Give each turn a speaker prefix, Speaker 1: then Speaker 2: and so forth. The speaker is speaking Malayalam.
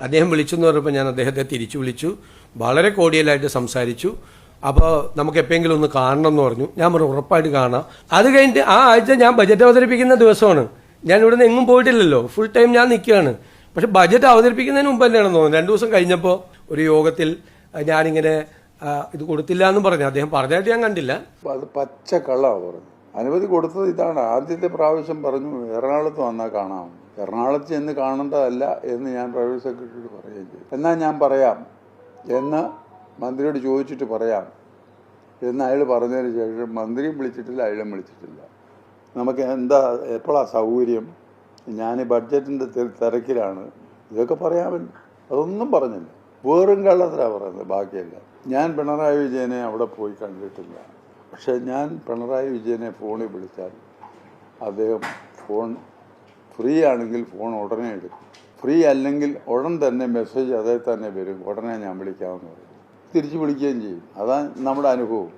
Speaker 1: അദ്ദേഹം വിളിച്ചെന്ന് പറഞ്ഞപ്പോൾ ഞാൻ അദ്ദേഹത്തെ തിരിച്ചു വിളിച്ചു. വളരെ കോഡിയലായിട്ട് സംസാരിച്ചു. അപ്പോൾ നമുക്ക് എപ്പോഴെങ്കിലും ഒന്ന് കാണണം എന്ന് പറഞ്ഞു. ഞാൻ പറഞ്ഞു ഉറപ്പായിട്ട് കാണാം. അത് കഴിഞ്ഞിട്ട് ആ ആഴ്ച ഞാൻ ബജറ്റ് അവതരിപ്പിക്കുന്ന ദിവസമാണ്. ഞാൻ ഇവിടെ നിന്ന് എങ്ങും പോയിട്ടില്ലല്ലോ, ഫുൾ ടൈം ഞാൻ നിൽക്കുകയാണ്. പക്ഷെ ബജറ്റ് അവതരിപ്പിക്കുന്നതിന് മുമ്പ് തന്നെയാണെന്ന് തോന്നുന്നു 2 ദിവസം കഴിഞ്ഞപ്പോൾ ഒരു യോഗത്തിൽ ഞാനിങ്ങനെ ഇത് കൊടുത്തില്ല എന്നും പറഞ്ഞു. അദ്ദേഹം പറഞ്ഞായിട്ട് ഞാൻ കണ്ടില്ല.
Speaker 2: അത് പച്ച കള്ളമാണ് പറഞ്ഞു. അനുമതി കൊടുത്തത് ഇതാണ്. ആദ്യത്തെ പ്രാവശ്യം പറഞ്ഞു എറണാകുളത്ത് വന്നാൽ കാണാം, എറണാകുളത്ത് ചെന്ന് കാണേണ്ടതല്ല എന്ന് ഞാൻ പ്രൈവറ്റ് സെക്രട്ടറിയോട് പറയുകയും ചെയ്തു. എന്നാൽ ഞാൻ പറയാം എന്ന് മന്ത്രിയോട് ചോദിച്ചിട്ട് പറയാം എന്ന് അയാൾ പറഞ്ഞതിന് ശേഷം മന്ത്രിയും വിളിച്ചിട്ടില്ല, അയാളും വിളിച്ചിട്ടില്ല. നമുക്ക് എന്താ എപ്പോഴാണ് സൗകര്യം, ഞാൻ ബഡ്ജറ്റിൻ്റെ തിരക്കിലാണ്, ഇതൊക്കെ പറയാമല്ലോ. അതൊന്നും പറഞ്ഞില്ല, വേറും കള്ളത്തിലാണ് പറയുന്നത്, ബാക്കിയല്ല. ഞാൻ പിണറായി വിജയനെ അവിടെ പോയി കണ്ടിട്ടില്ല. പക്ഷേ ഞാൻ പിണറായി വിജയനെ ഫോണിൽ വിളിച്ചാൽ അദ്ദേഹം ഫോൺ ഫ്രീ ആണെങ്കിൽ ഫോൺ ഉടനെ എടുക്കും, ഫ്രീ അല്ലെങ്കിൽ ഉടൻ തന്നെ മെസ്സേജ് അതേ തന്നെ വരും, ഉടനെ ഞാൻ വിളിക്കാമെന്ന് പറയും, തിരിച്ചു വിളിക്കുകയും ചെയ്യും. അതാണ് നമ്മുടെ അനുഭവം.